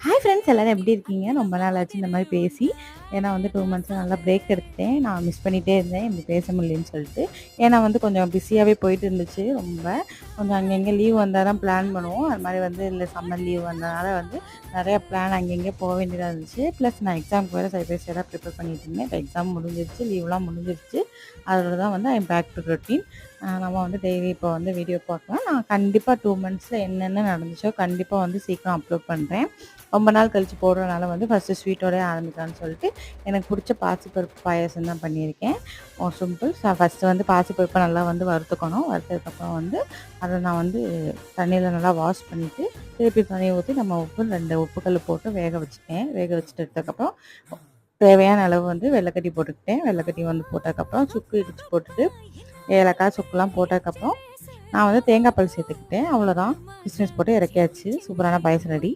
Hi friends, எல்லாரும் எப்படி இருக்கீங்க? ரொம்ப நாள் ஆச்சு இந்த மாதிரி பேசி. ஏன்னா வந்து 2 மந்த்ஸாக நல்லா பிரேக் எடுத்துட்டேன். நான் மிஸ் பண்ணிகிட்டே இருந்தேன் இப்படி பேச முடியலன்னு சொல்லிட்டு. ஏன்னா வந்து கொஞ்சம் பிஸியாகவே போயிட்டு இருந்துச்சு ரொம்ப. கொஞ்சம் அங்கங்கே லீவ் வந்தால் தான் பிளான் பண்ணுவோம். அது மாதிரி வந்து இல்லை சம்மர் லீவ் வந்ததுனால வந்து நிறையா பிளான் அங்கங்கே போக வேண்டியதாக இருந்துச்சு. ப்ளஸ் நான் எக்ஸாமுக்கு வேறு சைடாக ப்ரிப்பேர் பண்ணிட்டு இருந்தேன். இப்போ எக்ஸாம் முடிஞ்சிருச்சு, லீவ்லாம் முடிஞ்சிருச்சு. அதோட தான் வந்து ஐம் பேக் டு ரொட்டீன். நம்ம வந்து டெய்லி இப்போ வந்து வீடியோ பார்க்கலாம். நான் கண்டிப்பாக 2 மந்த்ஸில் என்னென்ன நடந்துச்சோ கண்டிப்பாக வந்து சீக்கிரம் அப்லோட் பண்ணுறேன். ரொம்ப நாள் கழித்து போடுறதுனால வந்து ஃபஸ்ட்டு ஸ்வீட்டோடய ஆரம்பிக்கலாம்னு சொல்லிட்டு எனக்கு பிடிச்ச பாசிப்பருப்பு பாயாசம் தான் பண்ணியிருக்கேன். சிம்பிள். ஃபஸ்ட்டு வந்து பாசிப்பருப்பை நல்லா வந்து வறுத்துக்கணும். வறுத்ததுக்கப்புறம் வந்து அதை நான் வந்து தண்ணியில் நல்லா வாஷ் பண்ணிவிட்டு திருப்பி தண்ணியை ஊற்றி நம்ம உப்பு 2 உப்புக்கல் போட்டு வேக வச்சுட்டேன். வேக வச்சுட்டு எடுத்ததுக்கப்புறம் தேவையான அளவு வந்து வெள்ளைக்கட்டி போட்டுக்கிட்டேன். வெள்ளைக்கட்டி வந்து போட்டதுக்கப்புறம் சுக்கு இடித்து போட்டுட்டு ஏலக்காய் சுக்குலாம் போட்டதுக்கப்புறம் நான் வந்து தேங்காய் பால் சேர்த்துக்கிட்டேன். அவ்வளோதான். கிஸ்மிஸ் போட்டு இறக்கியாச்சு. சூப்பரான பாயசம் ரெடி.